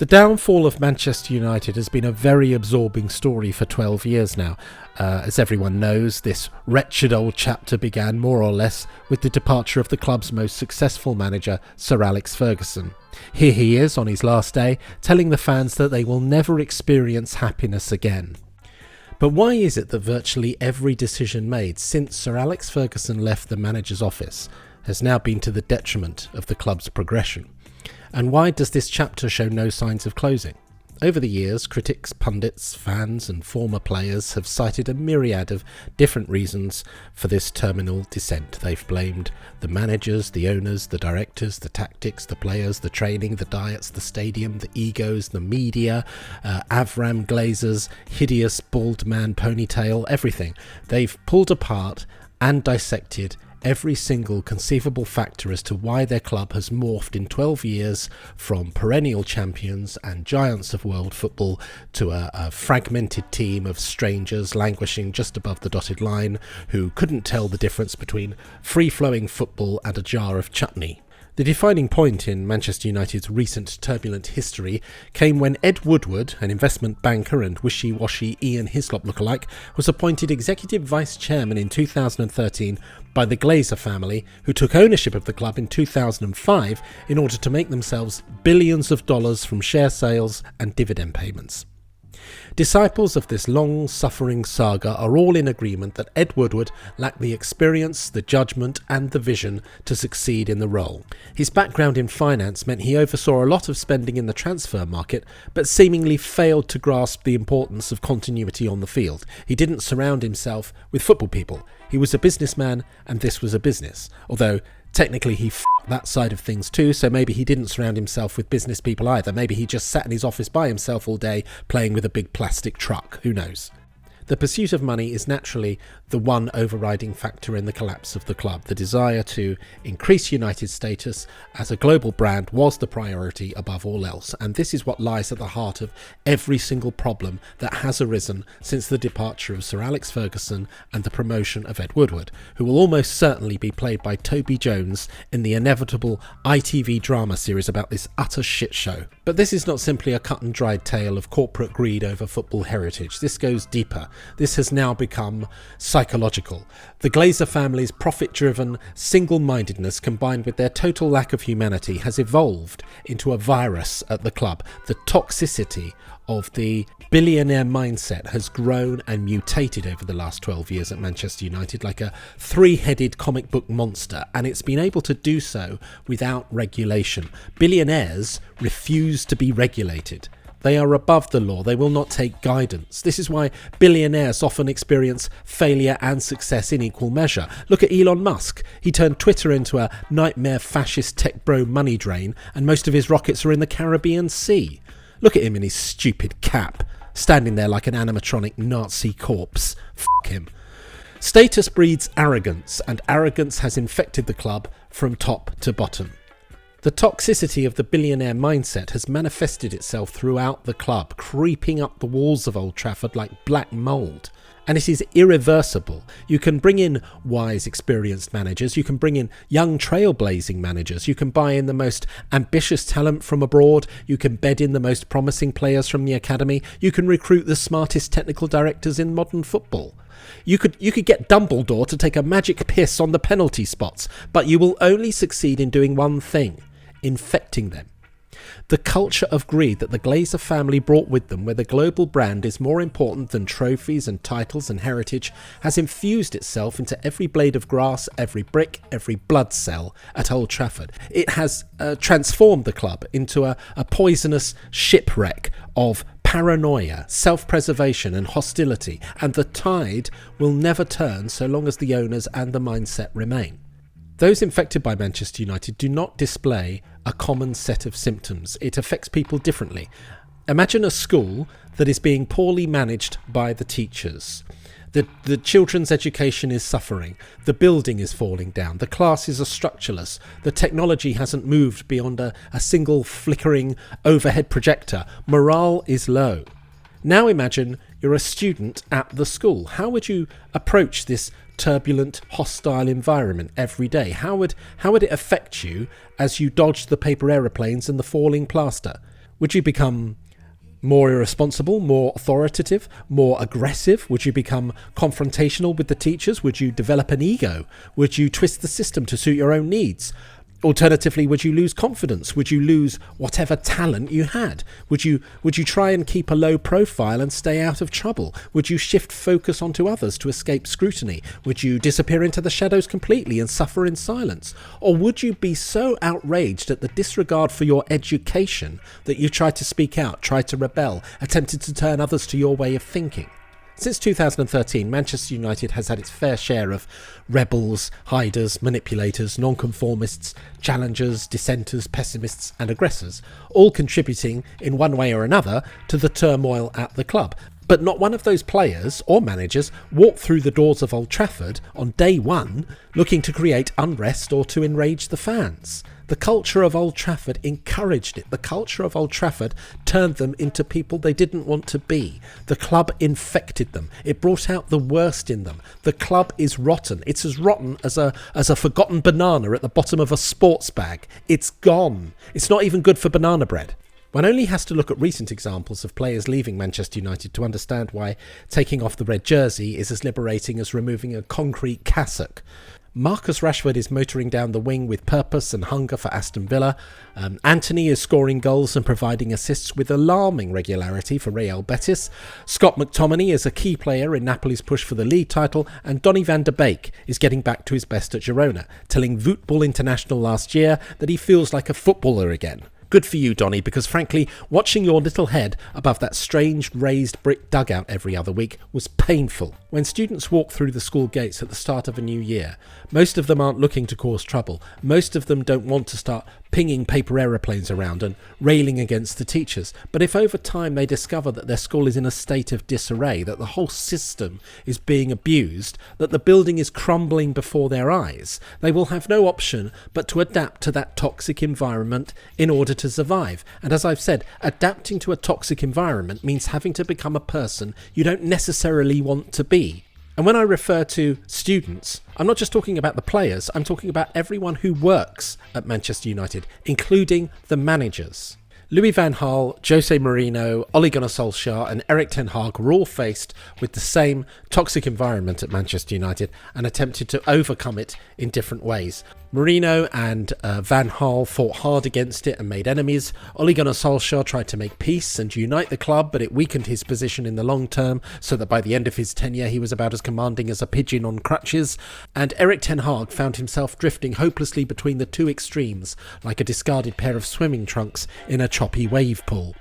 The downfall of Manchester United has been a very absorbing story for 12 years now. As everyone knows, this wretched old chapter began more or less with the departure of the club's most successful manager, Sir Alex Ferguson. Here he is on his last day, telling the fans that they will never experience happiness again. But why is it that virtually every decision made since Sir Alex Ferguson left the manager's office has now been to the detriment of the club's progression? And why does this chapter show no signs of closing? Over the years, critics, pundits, fans and former players have cited a myriad of different reasons for this terminal descent. They've blamed the managers, the owners, the directors, the tactics, the players, the training, the diets, the stadium, the egos, the media, Avram Glazer's hideous bald man ponytail, everything. They've pulled apart and dissected every single conceivable factor as to why their club has morphed in 12 years from perennial champions and giants of world football to a fragmented team of strangers languishing just above the dotted line who couldn't tell the difference between free-flowing football and a jar of chutney. The defining point in Manchester United's recent turbulent history came when Ed Woodward, an investment banker and wishy-washy Ian Hislop lookalike, was appointed executive vice chairman in 2013 by the Glazer family, who took ownership of the club in 2005 in order to make themselves billions of dollars from share sales and dividend payments. Disciples of this long-suffering saga are all in agreement that Ed Woodward lacked the experience, the judgment and the vision to succeed in the role. His background in finance meant he oversaw a lot of spending in the transfer market, but seemingly failed to grasp the importance of continuity on the field. He didn't surround himself with football people. He was a businessman, and this was a business, although technically he f***ed that side of things too, so maybe he didn't surround himself with business people either. Maybe he just sat in his office by himself all day playing with a big plastic truck. Who knows? The pursuit of money is naturally the one overriding factor in the collapse of the club. The desire to increase United's status as a global brand was the priority above all else, and this is what lies at the heart of every single problem that has arisen since the departure of Sir Alex Ferguson and the promotion of Ed Woodward, who will almost certainly be played by Toby Jones in the inevitable ITV drama series about this utter shit show. But this is not simply a cut and dried tale of corporate greed over football heritage. This goes deeper. This has now become psychological. The Glazer family's profit-driven single-mindedness combined with their total lack of humanity has evolved into a virus at the club. The toxicity of the billionaire mindset has grown and mutated over the last 12 years at Manchester United like a three-headed comic book monster, and it's been able to do so without regulation. Billionaires refuse to be regulated. They are above the law. They will not take guidance. This is why billionaires often experience failure and success in equal measure. Look at Elon Musk. He turned Twitter into a nightmare fascist tech bro money drain, and most of his rockets are in the Caribbean Sea. Look at him in his stupid cap, standing there like an animatronic Nazi corpse. F*** him. Status breeds arrogance, and arrogance has infected the club from top to bottom. The toxicity of the billionaire mindset has manifested itself throughout the club, creeping up the walls of Old Trafford like black mould. And it is irreversible. You can bring in wise, experienced managers, you can bring in young, trailblazing managers, you can buy in the most ambitious talent from abroad, you can bed in the most promising players from the academy, you can recruit the smartest technical directors in modern football. You could get Dumbledore to take a magic piss on the penalty spots, but you will only succeed in doing one thing: infecting them. The culture of greed that the Glazer family brought with them, where the global brand is more important than trophies and titles and heritage, has infused itself into every blade of grass, every brick, every blood cell at Old Trafford. It has transformed the club into a poisonous shipwreck of paranoia, self-preservation and hostility, and the tide will never turn so long as the owners and the mindset remain. Those infected by Manchester United do not display a common set of symptoms. It affects people differently. Imagine a school that is being poorly managed by the teachers. The children's education is suffering. The building is falling down. The classes are structureless. The technology hasn't moved beyond a single flickering overhead projector. Morale is low. Now imagine you're a student at the school. How would you approach this turbulent, hostile environment every day? How would it affect you as you dodged the paper aeroplanes and the falling plaster? Would you become more irresponsible, more authoritative, more aggressive? Would you become confrontational with the teachers? Would you develop an ego? Would you twist the system to suit your own needs? Alternatively, would you lose confidence? Would you lose whatever talent you had? Would you try and keep a low profile and stay out of trouble? Would you shift focus onto others to escape scrutiny? Would you disappear into the shadows completely and suffer in silence? Or would you be so outraged at the disregard for your education that you tried to speak out, tried to rebel, attempted to turn others to your way of thinking? Since 2013, Manchester United has had its fair share of rebels, hiders, manipulators, nonconformists, challengers, dissenters, pessimists and aggressors, all contributing in one way or another to the turmoil at the club. But not one of those players or managers walked through the doors of Old Trafford on day one looking to create unrest or to enrage the fans. The culture of Old Trafford encouraged it. The culture of Old Trafford turned them into people they didn't want to be. The club infected them. It brought out the worst in them. The club is rotten. It's as rotten as a forgotten banana at the bottom of a sports bag. It's gone. It's not even good for banana bread. One only has to look at recent examples of players leaving Manchester United to understand why taking off the red jersey is as liberating as removing a concrete cassock. Marcus Rashford is motoring down the wing with purpose and hunger for Aston Villa. Anthony is scoring goals and providing assists with alarming regularity for Real Betis. Scott McTominay is a key player in Napoli's push for the league title, and Donny van de Beek is getting back to his best at Girona, telling Voetbal International last year that he feels like a footballer again. Good for you, Donny, because frankly, watching your little head above that strange raised brick dugout every other week was painful. When students walk through the school gates at the start of a new year, most of them aren't looking to cause trouble. Most of them don't want to start pinging paper aeroplanes around and railing against the teachers. But if over time they discover that their school is in a state of disarray, that the whole system is being abused, that the building is crumbling before their eyes, they will have no option but to adapt to that toxic environment in order to survive. And as I've said, adapting to a toxic environment means having to become a person you don't necessarily want to be. And when I refer to students, I'm not just talking about the players, I'm talking about everyone who works at Manchester United, including the managers. Louis van Gaal, Jose Mourinho, Ole Gunnar Solskjaer and Erik ten Hag were all faced with the same toxic environment at Manchester United and attempted to overcome it in different ways. Mourinho and Van Gaal fought hard against it and made enemies. Ole Gunnar Solskjaer tried to make peace and unite the club, but it weakened his position in the long term, so that by the end of his tenure he was about as commanding as a pigeon on crutches. And Erik ten Hag found himself drifting hopelessly between the two extremes, like a discarded pair of swimming trunks in a choppy wave pool.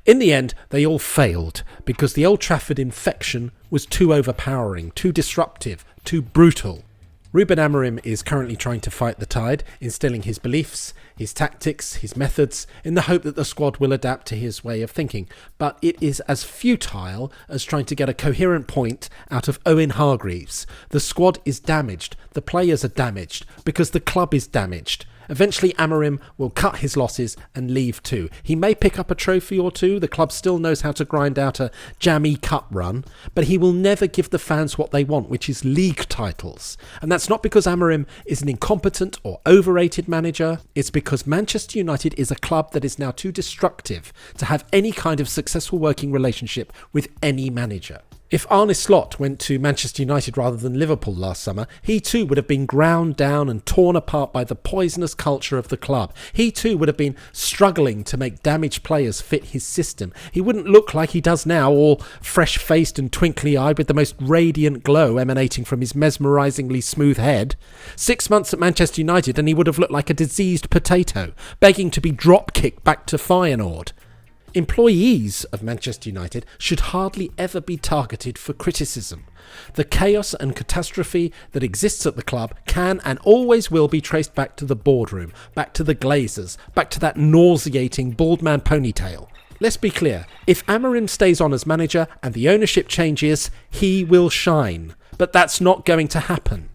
In the end, they all failed, because the Old Trafford infection was too overpowering, too disruptive, too brutal. Ruben Amorim is currently trying to fight the tide, instilling his beliefs, his tactics, his methods, in the hope that the squad will adapt to his way of thinking. But it is as futile as trying to get a coherent point out of Owen Hargreaves. The squad is damaged, the players are damaged, because the club is damaged. Eventually Amorim will cut his losses and leave too. He may pick up a trophy or two, the club still knows how to grind out a jammy cup run, but he will never give the fans what they want, which is league titles. And that's not because Amorim is an incompetent or overrated manager, it's because Manchester United is a club that is now too destructive to have any kind of successful working relationship with any manager. If Arne Slot went to Manchester United rather than Liverpool last summer, he too would have been ground down and torn apart by the poisonous culture of the club. He too would have been struggling to make damaged players fit his system. He wouldn't look like he does now, all fresh-faced and twinkly-eyed with the most radiant glow emanating from his mesmerisingly smooth head. 6 months at Manchester United and he would have looked like a diseased potato, begging to be drop-kicked back to Feyenoord. Employees of Manchester United should hardly ever be targeted for criticism. The chaos and catastrophe that exists at the club can and always will be traced back to the boardroom, back to the Glazers, back to that nauseating bald man ponytail. Let's be clear, if Amorim stays on as manager and the ownership changes, he will shine. But that's not going to happen.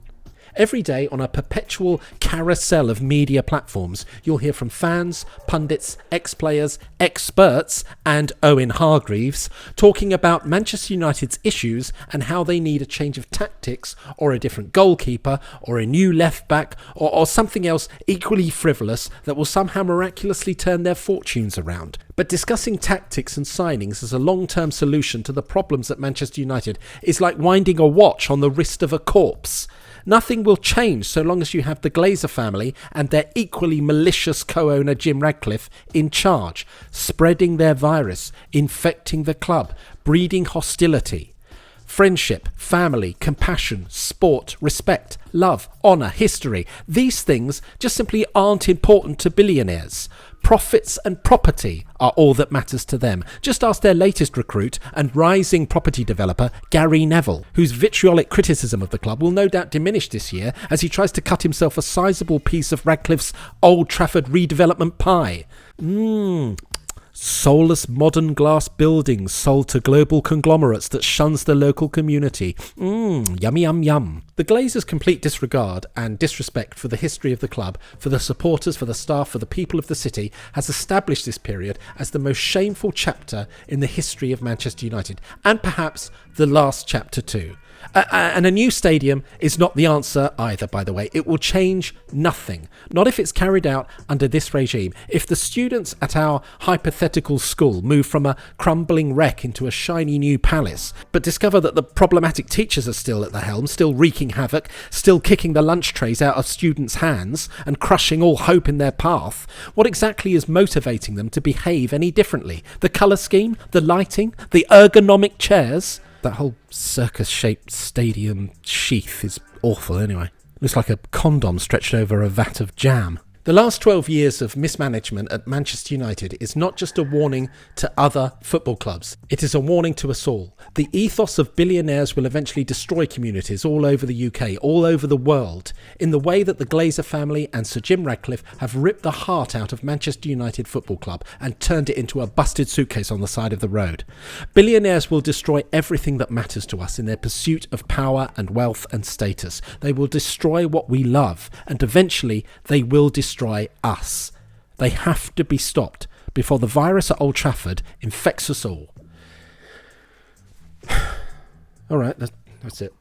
Every day on a perpetual carousel of media platforms, you'll hear from fans, pundits, ex-players, experts and Owen Hargreaves talking about Manchester United's issues and how they need a change of tactics or a different goalkeeper or a new left-back or something else equally frivolous that will somehow miraculously turn their fortunes around. But discussing tactics and signings as a long-term solution to the problems at Manchester United is like winding a watch on the wrist of a corpse. Nothing will change so long as you have the Glazer family and their equally malicious co-owner Jim Ratcliffe in charge, spreading their virus, infecting the club, breeding hostility. Friendship, family, compassion, sport, respect, love, honour, history. These things just simply aren't important to billionaires. Profits and property are all that matters to them. Just ask their latest recruit and rising property developer, Gary Neville, whose vitriolic criticism of the club will no doubt diminish this year as he tries to cut himself a sizable piece of Radcliffe's Old Trafford redevelopment pie. Soulless modern glass buildings sold to global conglomerates that shuns the local community. Yummy yum yum. The Glazers' complete disregard and disrespect for the history of the club, for the supporters, for the staff, for the people of the city, has established this period as the most shameful chapter in the history of Manchester United, and perhaps the last chapter too. And a new stadium is not the answer either, by the way. It will change nothing. Not if it's carried out under this regime. If the students at our hypothetical school move from a crumbling wreck into a shiny new palace, but discover that the problematic teachers are still at the helm, still wreaking havoc, still kicking the lunch trays out of students' hands and crushing all hope in their path, what exactly is motivating them to behave any differently? The colour scheme? The lighting? The ergonomic chairs? That whole circus-shaped stadium sheath is awful anyway. Looks like a condom stretched over a vat of jam. The last 12 years of mismanagement at Manchester United is not just a warning to other football clubs. It is a warning to us all. The ethos of billionaires will eventually destroy communities all over the UK, all over the world, in the way that the Glazer family and Sir Jim Ratcliffe have ripped the heart out of Manchester United Football Club and turned it into a busted suitcase on the side of the road. Billionaires will destroy everything that matters to us in their pursuit of power and wealth and status. They will destroy what we love, and eventually they will destroy us. They have to be stopped before the virus at Old Trafford infects us all. All right, that's it.